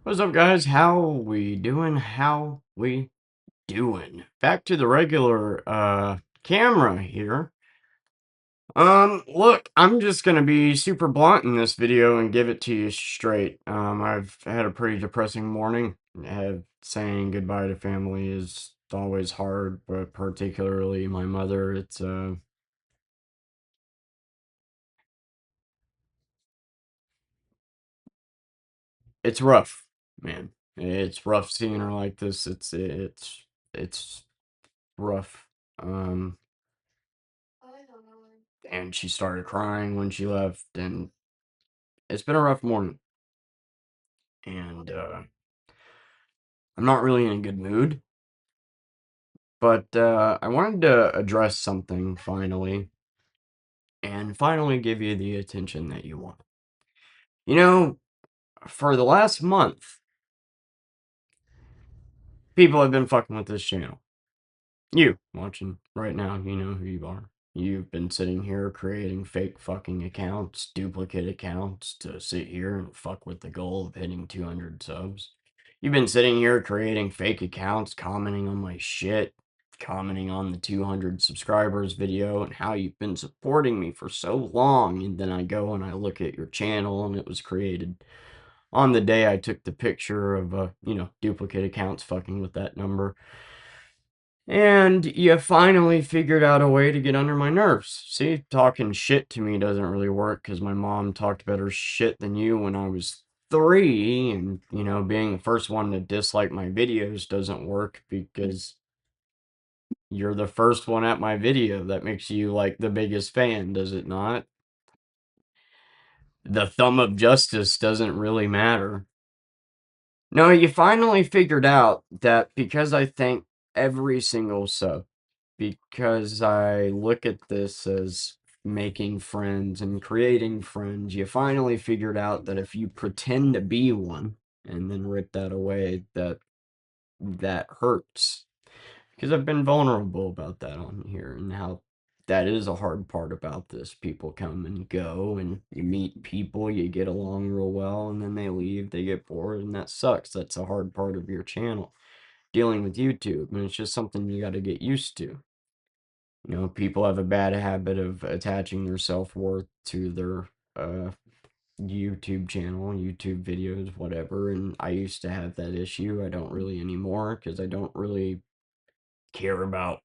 What's up, guys? How we doing? How we doing? Back to the regular camera here. Look, I'm just gonna be super blunt in this video and give it to you straight. I've had a pretty depressing morning. Saying goodbye to family is always hard, but particularly my mother. It's rough, man. It's rough seeing her like this. It's rough. Um. And she started crying when she left, and it's been a rough morning, and I'm not really in a good mood, but I wanted to address something finally, and finally give you the attention that you want. You know, for the last month, people have been fucking with this channel. You watching right now, you know who you are. You've been sitting here creating fake fucking accounts, duplicate accounts to sit here and fuck with the goal of hitting 200 subs. You've been sitting here creating fake accounts, commenting on my shit, commenting on the 200 subscribers video and how you've been supporting me for so long. And then I go and I look at your channel and it was created on the day I took the picture of, duplicate accounts fucking with that number. And you finally figured out a way to get under my nerves. See, talking shit to me doesn't really work because my mom talked better shit than you when I was 3. And, being the first one to dislike my videos doesn't work because you're the first one at my video. That makes you like the biggest fan, does it not? The thumb of justice doesn't really matter. No, you finally figured out that because I thank every single sub, because I look at this as making friends and creating friends, you finally figured out that if you pretend to be one and then rip that away, that hurts. Because I've been vulnerable about that on here and how that is a hard part about this. People come and go, and you meet people, you get along real well, and then they leave, they get bored, and that sucks. That's a hard part of your channel, dealing with YouTube, and it's just something you got to get used to. People have a bad habit of attaching their self-worth to their YouTube channel, YouTube videos, whatever, and I used to have that issue. I don't really anymore because I don't really care about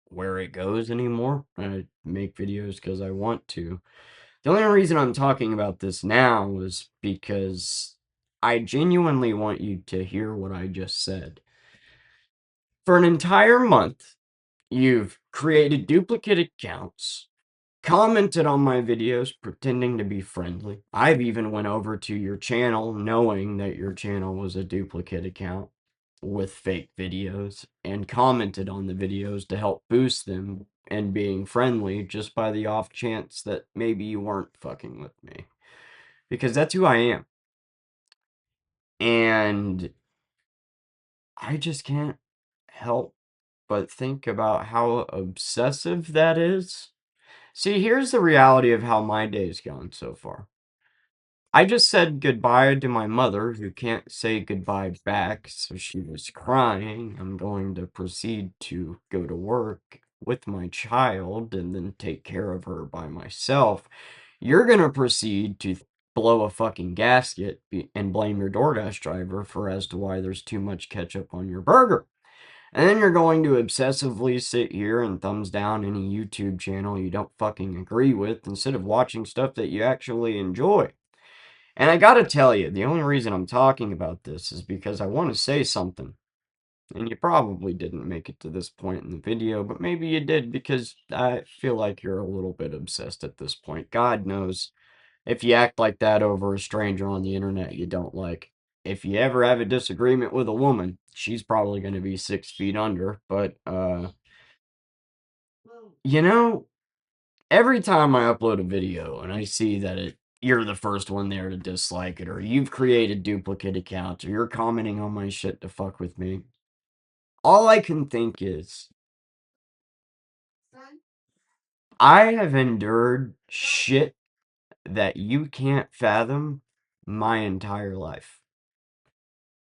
where it goes anymore. I make videos because I want to. The only reason I'm talking about this now is because I genuinely want you to hear what I just said. For an entire month, you've created duplicate accounts, commented on my videos pretending to be friendly. I've even went over to your channel knowing that your channel was a duplicate account with fake videos and commented on the videos to help boost them and being friendly just by the off chance that maybe you weren't fucking with me. Because that's who I am. And I just can't help but think about how obsessive that is. See, here's the reality of how my day's gone so far. I just said goodbye to my mother, who can't say goodbye back, so she was crying. I'm going to proceed to go to work with my child and then take care of her by myself. You're going to proceed to blow a fucking gasket and blame your DoorDash driver for as to why there's too much ketchup on your burger. And then you're going to obsessively sit here and thumbs down any YouTube channel you don't fucking agree with instead of watching stuff that you actually enjoy. And I gotta tell you, the only reason I'm talking about this is because I want to say something. And you probably didn't make it to this point in the video, but maybe you did because I feel like you're a little bit obsessed at this point. God knows if you act like that over a stranger on the internet you don't like. If you ever have a disagreement with a woman, she's probably going to be 6 feet under. But, you know, every time I upload a video and I see that you're the first one there to dislike it, or you've created duplicate accounts, or you're commenting on my shit to fuck with me, all I can think is I have endured shit that you can't fathom my entire life.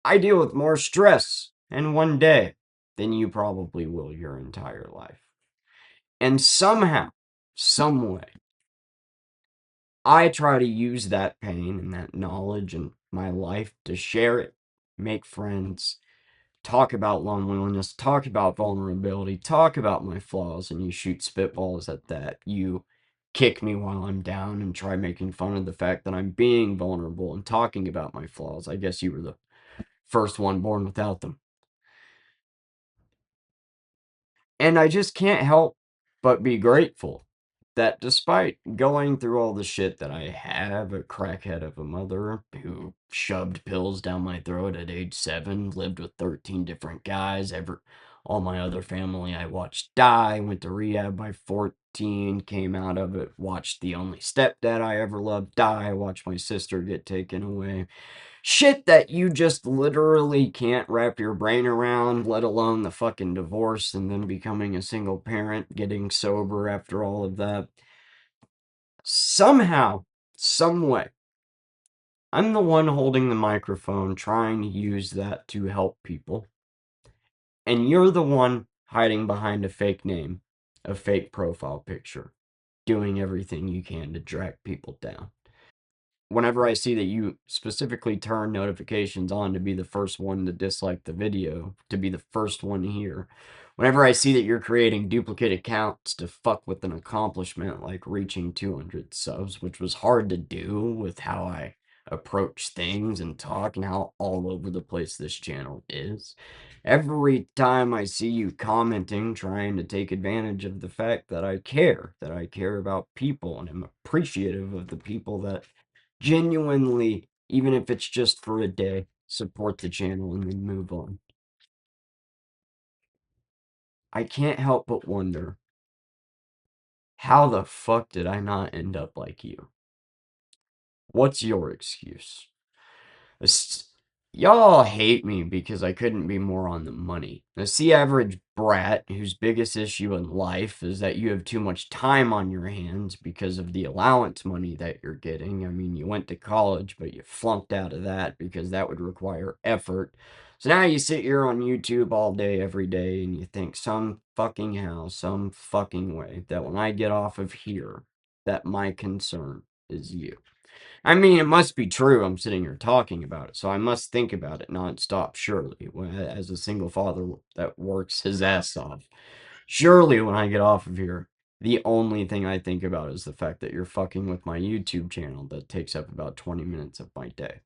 I deal with more stress in one day than you probably will your entire life. And somehow, some way, I try to use that pain and that knowledge in my life to share it, make friends, talk about loneliness, talk about vulnerability, talk about my flaws, and you shoot spitballs at that. You kick me while I'm down and try making fun of the fact that I'm being vulnerable and talking about my flaws. I guess you were the first one born without them. And I just can't help but be grateful that despite going through all the shit that I have, a crackhead of a mother who shoved pills down my throat at age 7, lived with 13 different guys, all my other family I watched die, went to rehab by 14, came out of it, watched the only stepdad I ever loved die, watched my sister get taken away, shit that you just literally can't wrap your brain around, let alone the fucking divorce and then becoming a single parent, getting sober after all of that. Somehow, some way, I'm the one holding the microphone trying to use that to help people. And you're the one hiding behind a fake name, a fake profile picture, doing everything you can to drag people down. Whenever I see that you specifically turn notifications on to be the first one to dislike the video, to be the first one here, whenever I see that you're creating duplicate accounts to fuck with an accomplishment like reaching 200 subs, which was hard to do with how I approach things and talk and how all over the place this channel is. Every time I see you commenting, trying to take advantage of the fact that I care about people and am appreciative of the people that genuinely, even if it's just for a day, support the channel and then move on. I can't help but wonder, how the fuck did I not end up like you? What's your excuse? Y'all hate me because I couldn't be more on the money. The average brat whose biggest issue in life is that you have too much time on your hands because of the allowance money that you're getting. I mean, you went to college, but you flunked out of that because that would require effort. So now you sit here on YouTube all day, every day, and you think some fucking how, some fucking way, that when I get off of here, that my concern is you. I mean, it must be true. I'm sitting here talking about it, so I must think about it nonstop, surely, as a single father that works his ass off. Surely, when I get off of here, the only thing I think about is the fact that you're fucking with my YouTube channel that takes up about 20 minutes of my day.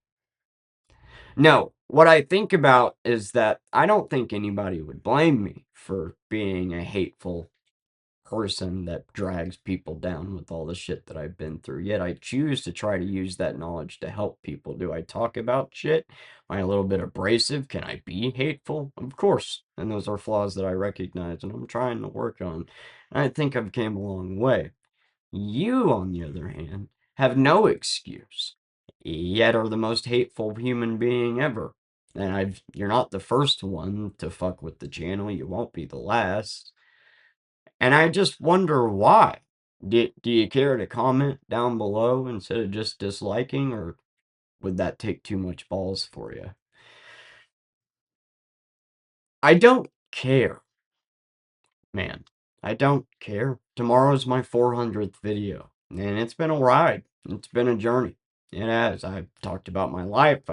No, what I think about is that I don't think anybody would blame me for being a hateful person that drags people down with all the shit that I've been through. Yet I choose to try to use that knowledge to help people. Do I talk about shit? Am I a little bit abrasive? Can I be hateful? Of course. And those are flaws that I recognize and I'm trying to work on. And I think I've came a long way. You, on the other hand, have no excuse, yet are the most hateful human being ever. And you're not the first one to fuck with the channel. You won't be the last. And I just wonder why. Do you care to comment down below instead of just disliking, or would that take too much balls for you? I don't care, man. I don't care. Tomorrow's my 400th video, and it's been a ride. It's been a journey. It has. I've talked about my life.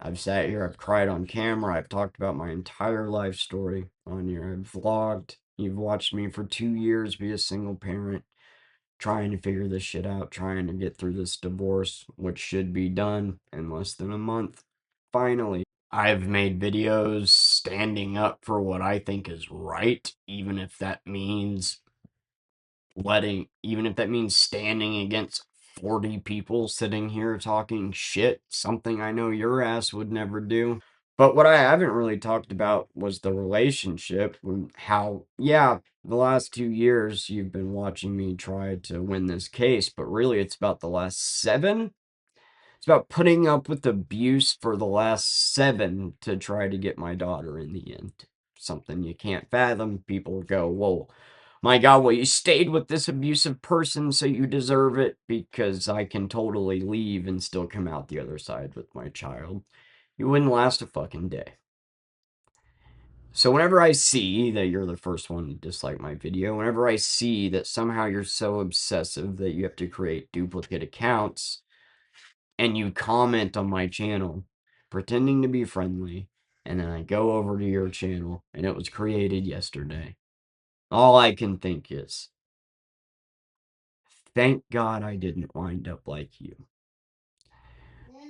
I've sat here, I've cried on camera, I've talked about my entire life story on here. I've vlogged. You've watched me for 2 years be a single parent, trying to figure this shit out, trying to get through this divorce, which should be done in less than a month. Finally, I've made videos standing up for what I think is right, even if that means standing against 40 people sitting here talking shit, something I know your ass would never do. But what I haven't really talked about was the relationship, and how, yeah, the last 2 years you've been watching me try to win this case, but really it's about the last 7. It's about putting up with abuse for the last 7 to try to get my daughter in the end. Something you can't fathom. People go, whoa, my God, well, you stayed with this abusive person, so you deserve it, because I can totally leave and still come out the other side with my child. you wouldn't last a fucking day. So whenever I see that you're the first one to dislike my video, whenever I see that somehow you're so obsessive that you have to create duplicate accounts and you comment on my channel pretending to be friendly, and then I go over to your channel and it was created yesterday, all I can think is, thank God I didn't wind up like you.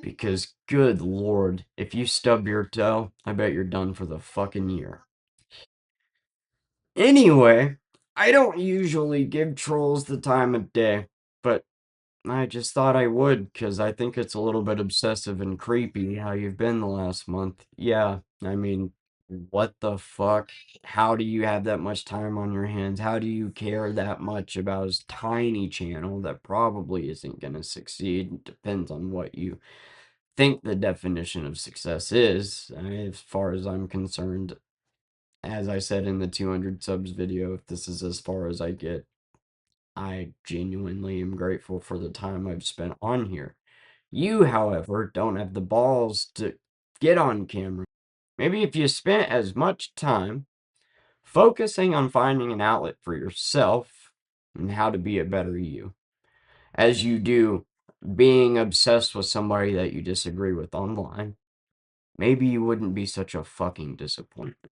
Because, good lord, if you stub your toe, I bet you're done for the fucking year. Anyway, I don't usually give trolls the time of day, but I just thought I would because I think it's a little bit obsessive and creepy how you've been the last month. Yeah, I mean, what the fuck? How do you have that much time on your hands? How do you care that much about his tiny channel that probably isn't going to succeed? It depends on what you think the definition of success is. As far as I'm concerned, as I said in the 200 subs video, if this is as far as I get, I genuinely am grateful for the time I've spent on here. You, however, don't have the balls to get on camera. Maybe if you spent as much time focusing on finding an outlet for yourself and how to be a better you, as you do being obsessed with somebody that you disagree with online, maybe you wouldn't be such a fucking disappointment.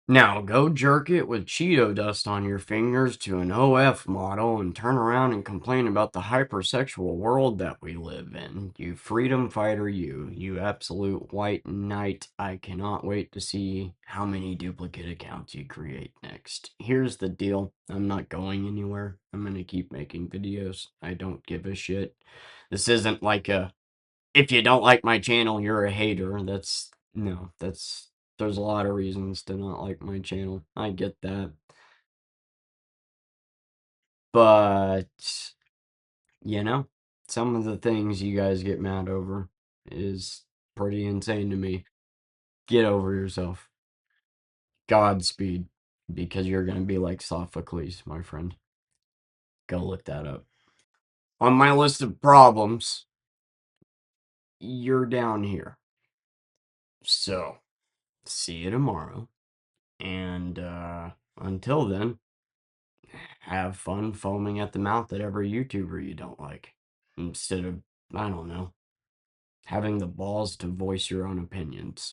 Now, go jerk it with Cheeto dust on your fingers to an OF model and turn around and complain about the hypersexual world that we live in. You freedom fighter, you absolute white knight. I cannot wait to see how many duplicate accounts you create next. Here's the deal. I'm not going anywhere. I'm gonna keep making videos. I don't give a shit. This isn't like a if you don't like my channel, you're a hater. No, there's a lot of reasons to not like my channel. I get that. But, you know, some of the things you guys get mad over is pretty insane to me. Get over yourself. Godspeed, because you're going to be like Sophocles, my friend. Go look that up. On my list of problems, you're down here. So, see you tomorrow. And until then, have fun foaming at the mouth at every YouTuber you don't like. Instead of, I don't know, having the balls to voice your own opinions.